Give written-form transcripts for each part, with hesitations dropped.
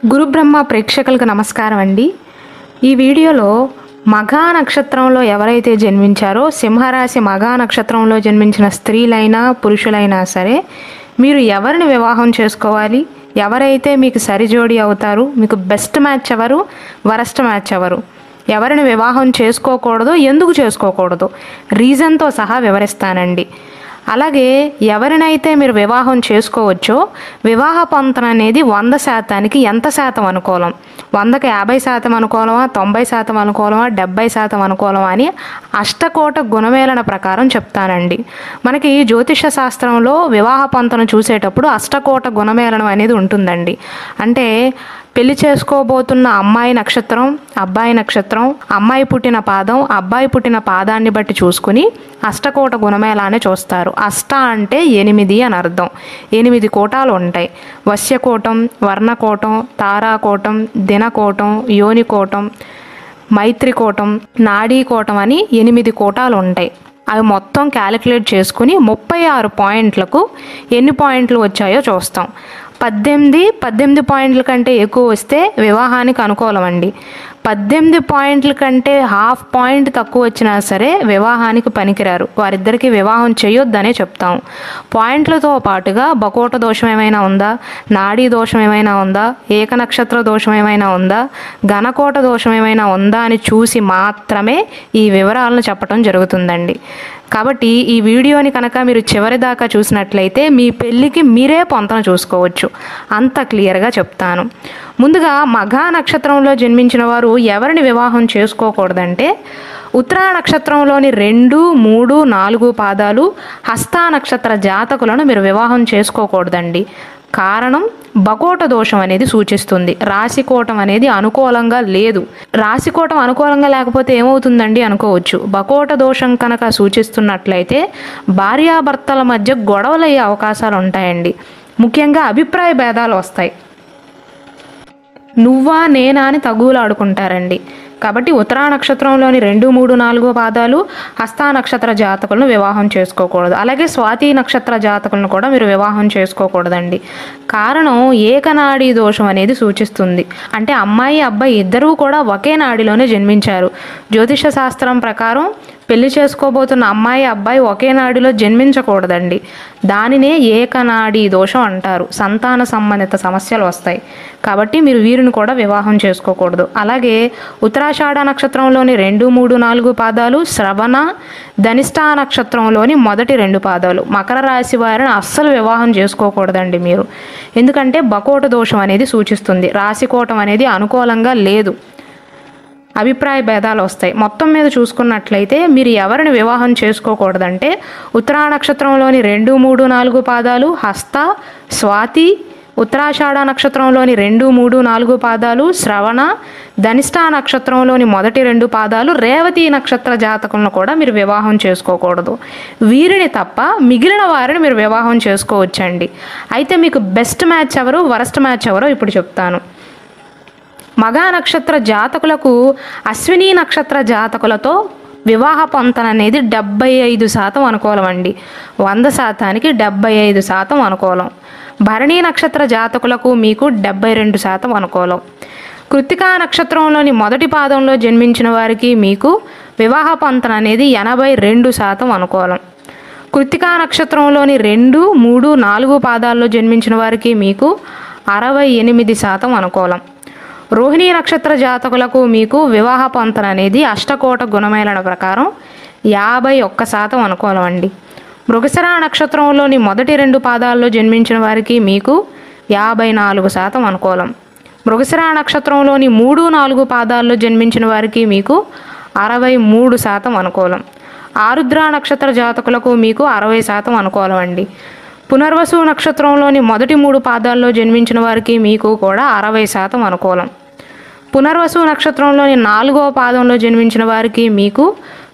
గురు బ్రహ్మ ప్రేక్షకులకు నమస్కారం అండి. ఈ వీడియోలో మఘా నక్షత్రంలో ఎవరైతే జన్మించారో సింహరాశి మఘా నక్షత్రంలో జన్మించిన స్త్రీలైనా పురుషులైనా సరే మీరు ఎవరిని వివాహం చేసుకోవాలి, ఎవరైతే మీకు సరిజోడి అవుతారు, మీకు బెస్ట్ మ్యాచ్ ఎవరు, వరస్ట్ మ్యాచ్ ఎవరు, ఎవరిని వివాహం చేసుకోకూడదు, ఎందుకు చేసుకోకూడదు, రీజన్తో సహా వివరిస్తానండి. అలాగే ఎవరినైతే మీరు వివాహం చేసుకోవచ్చో వివాహ పొంతన అనేది 100% ఎంత శాతం అనుకూలం, 100కి 50% అనుకూలమా, 90% అనుకూలమా, 70% అనుకూలమా అని అష్టకోట గుణమేళన ప్రకారం చెప్తానండి. మనకి జ్యోతిష శాస్త్రంలో వివాహ పొంతన చూసేటప్పుడు అష్టకోట గుణమేళనం అనేది ఉంటుందండి. అంటే పెళ్లి చేసుకోబోతున్న అమ్మాయి నక్షత్రం, అబ్బాయి నక్షత్రం, అమ్మాయి పుట్టిన పాదం, అబ్బాయి పుట్టిన పాదాన్ని బట్టి చూసుకుని అష్టకోట గుణమేళాన్ని చూస్తారు. అష్ట అంటే 8 అని అర్థం. 8 కోటాలు ఉంటాయి. వశ్యకోటం, వర్ణకోటం, తారాకోటం, దినకోటం, యోనికోటం, మైత్రికోటం, నాడీకోటం అని 8 కోటాలు ఉంటాయి. అవి మొత్తం క్యాలిక్యులేట్ చేసుకుని 36 పాయింట్లకు ఎన్ని పాయింట్లు వచ్చాయో చూస్తాం. 18 పాయింట్ల కంటే ఎక్కువ వస్తే వివాహానికి అనుకూలమండి. 18 పాయింట్ల కంటే హాఫ్ పాయింట్ తక్కువ వచ్చినా సరే వివాహానికి పనికిరారు, వారిద్దరికీ వివాహం చేయొద్దనే చెప్తాము. పాయింట్లతో పాటుగా బకోట దోషం ఏమైనా ఉందా, నాడీ దోషం ఏమైనా ఉందా, ఏకనక్షత్ర దోషం ఏమైనా ఉందా, ఘనకోట దోషం ఏమైనా ఉందా అని చూసి మాత్రమే ఈ వివరాలను చెప్పడం జరుగుతుందండి. కాబట్టి ఈ వీడియోని కనుక మీరు చివరి దాకా చూసినట్లయితే మీ పెళ్ళికి మీరే పొంతన చూసుకోవచ్చు, అంత క్లియర్గా చెప్తాను. ముందుగా మఘా నక్షత్రంలో జన్మించిన వారు ఎవరిని వివాహం చేసుకోకూడదంటే ఉత్తరా నక్షత్రంలోని 2, 3, 4 పాదాలు, హస్తా నక్షత్ర జాతకులను మీరు వివాహం చేసుకోకూడదండి. కారణం బకోట దోషం అనేది సూచిస్తుంది. రాశికోటం అనేది అనుకూలంగా లేదు. రాశికోటం అనుకూలంగా లేకపోతే ఏమవుతుందండి అనుకోవచ్చు. బకోట దోషం కనుక సూచిస్తున్నట్లయితే భార్యాభర్తల మధ్య గొడవలయ్యే అవకాశాలు ఉంటాయండి. ముఖ్యంగా అభిప్రాయ భేదాలు వస్తాయి. నువ్వా నేనా అని తగులాడుకుంటారండి. కాబట్టి ఉత్తరా నక్షత్రంలోని 2, 3, 4 పాదాలు, హస్తా నక్షత్ర జాతకులను వివాహం చేసుకోకూడదు. అలాగే స్వాతి నక్షత్ర జాతకులను కూడా మీరు వివాహం చేసుకోకూడదండి. కారణం ఏకనాడీ దోషం అనేది సూచిస్తుంది. అంటే అమ్మాయి అబ్బాయి ఇద్దరూ కూడా ఒకే నాడిలోనే జన్మించారు. జ్యోతిష శాస్త్రం ప్రకారం పెళ్లి చేసుకోబోతున్న అమ్మాయి అబ్బాయి ఒకే నాడిలో జన్మించకూడదండి. దానినే ఏకనాడీ దోషం అంటారు. సంతాన సంబంధిత సమస్యలు వస్తాయి. కాబట్టి మీరు వీరిని కూడా వివాహం చేసుకోకూడదు. అలాగే ఉత్తరాషాఢ నక్షత్రంలోని 2, 3, 4 పాదాలు, శ్రవణ, ధనిష్టా నక్షత్రంలోని మొదటి 2 పాదాలు, మకర రాశి వారిని అస్సలు వివాహం చేసుకోకూడదండి మీరు. ఎందుకంటే బకోట దోషం అనేది సూచిస్తుంది. రాశికోటం అనేది అనుకూలంగా లేదు. అభిప్రాయ భేదాలు వస్తాయి. మొత్తం మీద చూసుకున్నట్లయితే మీరు ఎవరిని వివాహం చేసుకోకూడదంటే ఉత్తరా నక్షత్రంలోని 2, 3, 4 పాదాలు, హస్త, స్వాతి, ఉత్తరాషాఢ నక్షత్రంలోని 2, 3, 4 పాదాలు, శ్రవణ, ధనిష్టా నక్షత్రంలోని మొదటి 2 పాదాలు, రేవతి నక్షత్ర జాతకులను కూడా మీరు వివాహం చేసుకోకూడదు. వీరిని తప్ప మిగిలిన వారిని మీరు వివాహం చేసుకోవచ్చండి. అయితే మీకు బెస్ట్ మ్యాచ్ ఎవరు, వరస్ట్ మ్యాచ్ ఎవరో ఇప్పుడు చెప్తాను. మఘా నక్షత్ర జాతకులకు అశ్విని నక్షత్ర జాతకులతో వివాహ పొంతన అనేది 75% అనుకూలం అండి. 100%కి 75% అనుకూలం. భరణీ నక్షత్ర జాతకులకు మీకు 72% అనుకూలం. కృత్తికా నక్షత్రంలోని మొదటి పాదంలో జన్మించిన వారికి మీకు వివాహ పొంతన అనేది 82% అనుకూలం. కృత్తికా నక్షత్రంలోని 2, 3, 4 పాదాల్లో జన్మించిన వారికి మీకు 68% అనుకూలం. రోహిణీ నక్షత్ర జాతకులకు మీకు వివాహ పొంతన అనేది అష్టకోట గుణమేళన ప్రకారం 51% అనుకూలం అండి. మృగశిర నక్షత్రంలోని మొదటి 2 పాదాల్లో జన్మించిన వారికి మీకు 54% అనుకూలం. మృగశిర నక్షత్రంలోని 3, 4 పాదాల్లో జన్మించిన వారికి మీకు 63% అనుకూలం. ఆరుద్ర నక్షత్ర జాతకులకు మీకు 60% అనుకూలం అండి. పునర్వసు నక్షత్రంలోని మొదటి 3 పాదాల్లో జన్మించిన వారికి మీకు కూడా 60% అనుకూలం. పునర్వసు నక్షత్రంలోని 4వ పాదంలో జన్మించిన వారికి మీకు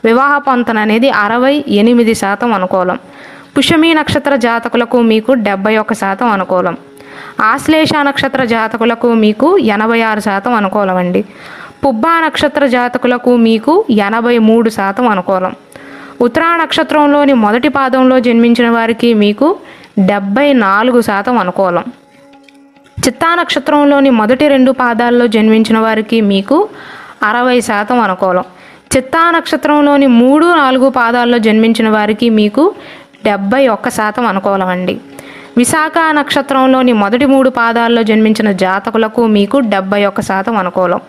వివాహ పొంతన అనేది 68% అనుకూలం. పుష్యమి నక్షత్ర జాతకులకు మీకు 71% అనుకూలం. ఆశ్లేష నక్షత్ర జాతకులకు మీకు 86% అనుకూలం అండి. పుబ్బా నక్షత్ర జాతకులకు మీకు 83% అనుకూలం. ఉత్తరా నక్షత్రంలోని మొదటి పాదంలో జన్మించిన వారికి మీకు 74% అనుకూలం. చిత్తా నక్షత్రంలోని మొదటి 2 పాదాల్లో జన్మించిన వారికి మీకు 60% అనుకూలం. చిత్తా నక్షత్రంలోని 3, 4 పాదాల్లో జన్మించిన వారికి మీకు 71% అనుకూలం అండి. విశాఖ నక్షత్రంలోని మొదటి 3 పాదాల్లో జన్మించిన జాతకులకు మీకు 71% అనుకూలం.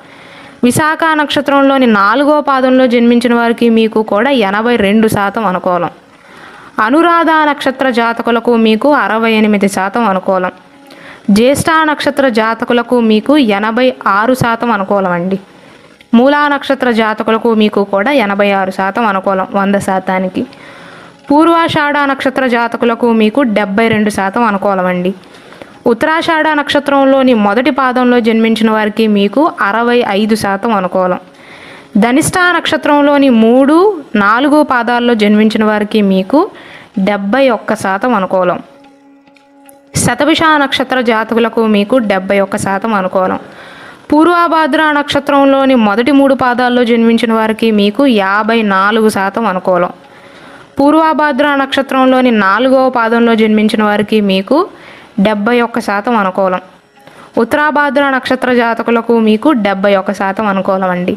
విశాఖ నక్షత్రంలోని 4వ పాదంలో జన్మించిన వారికి మీకు కూడా 82% అనుకూలం. అనురాధ నక్షత్ర జాతకులకు మీకు 68% అనుకూలం. జ్యేష్ఠ నక్షత్ర జాతకులకు మీకు 86% అనుకూలం అండి. మూలా నక్షత్ర జాతకులకు మీకు కూడా 86% అనుకూలం 100%కి. పూర్వాషాఢ నక్షత్ర జాతకులకు మీకు 72% అనుకూలం అండి. ఉత్తరాషాఢ నక్షత్రంలోని మొదటి పాదంలో జన్మించిన వారికి మీకు 65% అనుకూలం. ధనిష్ఠ నక్షత్రంలోని 3, 4 పాదాల్లో జన్మించిన వారికి మీకు 71% అనుకూలం. శతభిష నక్షత్ర జాతకులకు మీకు 71% అనుకూలం. పూర్వభాద్ర నక్షత్రంలోని మొదటి 3 పాదాల్లో జన్మించిన వారికి మీకు 54% అనుకూలం. పూర్వభాద్ర నక్షత్రంలోని 4వ పాదంలో జన్మించిన వారికి మీకు 71% అనుకూలం. ఉత్తరాభాద్ర నక్షత్ర జాతకులకు మీకు 71% అనుకూలం అండి.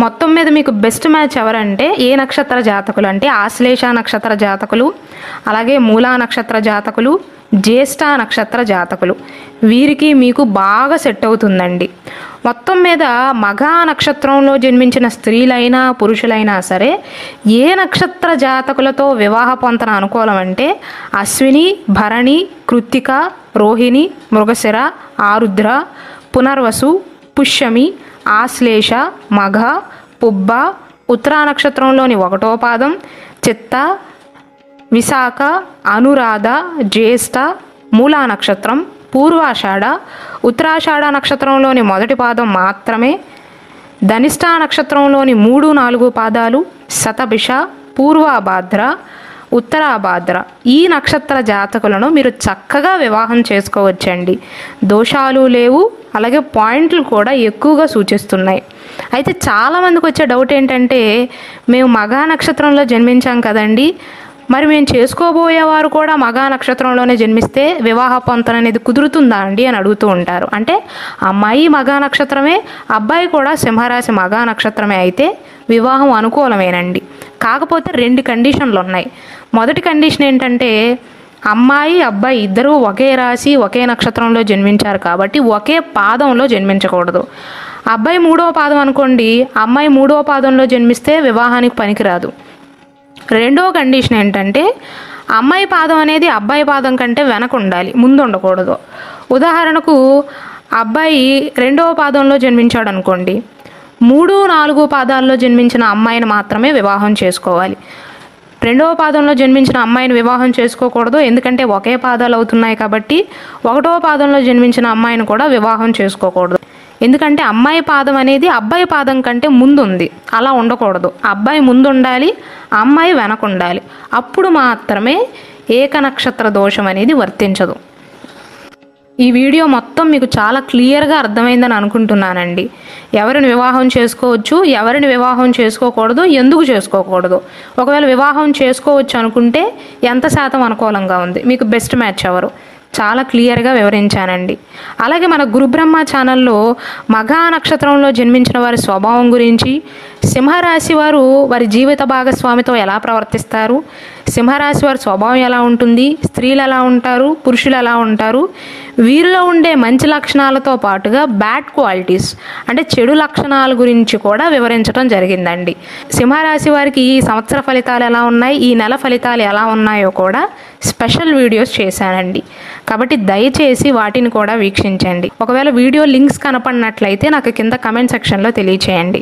మొత్తం మీద మీకు బెస్ట్ మ్యాచ్ ఎవరంటే ఏ నక్షత్ర జాతకులు అంటే ఆశ్లేష నక్షత్ర జాతకులు, అలాగే మూలా నక్షత్ర జాతకులు, జ్యేష్ఠ నక్షత్ర జాతకులు. వీరికి మీకు బాగా సెట్ అవుతుందండి. మొత్తం మీద మఘా నక్షత్రంలో జన్మించిన స్త్రీలైనా పురుషులైనా సరే ఏ నక్షత్ర జాతకులతో వివాహ పొంతన అనుకూలం అంటే అశ్విని, భరణి, కృత్తిక, రోహిణి, మృగశిర, ఆరుద్ర, పునర్వసు, పుష్యమి, ఆశ్లేష, మఘ, పుబ్బ, ఉత్తరా నక్షత్రంలోని 1వ పాదం, చిత్త, విశాఖ, అనురాధ, జ్యేష్ఠ, మూలా నక్షత్రం, పూర్వాషాఢ, ఉత్తరాషాఢ నక్షత్రంలోని మొదటి పాదం మాత్రమే, ధనిష్ఠ నక్షత్రంలోని 3, 4 పాదాలు, శతభిష, పూర్వభాద్ర, ఉత్తరాభాద్ర ఈ నక్షత్ర జాతకులను మీరు చక్కగా వివాహం చేసుకోవచ్చండి. దోషాలు లేవు, అలాగే పాయింట్లు కూడా ఎక్కువగా సూచిస్తున్నాయి. అయితే చాలామందికి వచ్చే డౌట్ ఏంటంటే మేము మఘా నక్షత్రంలో జన్మించాం కదండి, మరి మేము చేసుకోబోయేవారు కూడా మఘా నక్షత్రంలోనే జన్మిస్తే వివాహ పొంతన అనేది కుదురుతుందా అండి అని అడుగుతూ ఉంటారు. అంటే అమ్మాయి మఘా నక్షత్రమే, అబ్బాయి కూడా సింహరాశి మఘా నక్షత్రమే అయితే వివాహం అనుకూలమేనండి. కాకపోతే 2 కండిషన్లు ఉన్నాయి. మొదటి కండిషన్ ఏంటంటే అమ్మాయి అబ్బాయి ఇద్దరూ ఒకే రాశి ఒకే నక్షత్రంలో జన్మించారు కాబట్టి ఒకే పాదంలో జన్మించకూడదు. అబ్బాయి 3వ పాదం అనుకోండి, అమ్మాయి 3వ పాదంలో జన్మిస్తే వివాహానికి పనికిరాదు. రెండవ కండిషన్ ఏంటంటే అమ్మాయి పాదం అనేది అబ్బాయి పాదం కంటే వెనక ఉండాలి, ముందు ఉండకూడదు. ఉదాహరణకు అబ్బాయి 2వ పాదంలో జన్మించాడు అనుకోండి, 3, 4 పాదాల్లో జన్మించిన అమ్మాయిని మాత్రమే వివాహం చేసుకోవాలి. 2వ పాదంలో జన్మించిన అమ్మాయిని వివాహం చేసుకోకూడదు, ఎందుకంటే ఒకే పాదాలు అవుతున్నాయి కాబట్టి. 1వ పాదంలో జన్మించిన అమ్మాయిని కూడా వివాహం చేసుకోకూడదు, ఎందుకంటే అమ్మాయి పాదం అనేది అబ్బాయి పాదం కంటే ముందు ఉంది. అలా ఉండకూడదు, అబ్బాయి ముందు ఉండాలి, అమ్మాయి వెనక ఉండాలి. అప్పుడు మాత్రమే ఏక నక్షత్ర దోషం అనేది వర్తించదు. ఈ వీడియో మొత్తం మీకు చాలా క్లియర్గా అర్థమైందని అనుకుంటున్నానండి. ఎవరిని వివాహం చేసుకోవచ్చు, ఎవరిని వివాహం చేసుకోకూడదు, ఎందుకు చేసుకోకూడదు, ఒకవేళ వివాహం చేసుకోవచ్చు అనుకుంటే ఎంత శాతం అనుకూలంగా ఉంది, మీకు బెస్ట్ మ్యాచ్ ఎవరు, చాలా క్లియర్గా వివరించానండి. అలాగే మన గురుబ్రహ్మ ఛానల్లో మఘా నక్షత్రంలో జన్మించిన వారి స్వభావం గురించి, సింహరాశి వారు వారి జీవిత భాగస్వామితో ఎలా ప్రవర్తిస్తారు, సింహరాశి వారి స్వభావం ఎలా ఉంటుంది, స్త్రీలు ఎలా ఉంటారు, పురుషులు ఎలా ఉంటారు, వీరిలో ఉండే మంచి లక్షణాలతో పాటుగా బ్యాడ్ క్వాలిటీస్ అంటే చెడు లక్షణాల గురించి కూడా వివరించడం జరిగిందండి. సింహరాశి వారికి ఈ సంవత్సర ఫలితాలు ఎలా ఉన్నాయి, ఈ నెల ఫలితాలు ఎలా ఉన్నాయో కూడా స్పెషల్ వీడియోస్ చేశానండి. కాబట్టి దయచేసి వాటిని కూడా వీక్షించండి. ఒకవేళ వీడియో లింక్స్ కనపడినట్లయితే నాకు కింద కమెంట్ సెక్షన్లో తెలియచేయండి.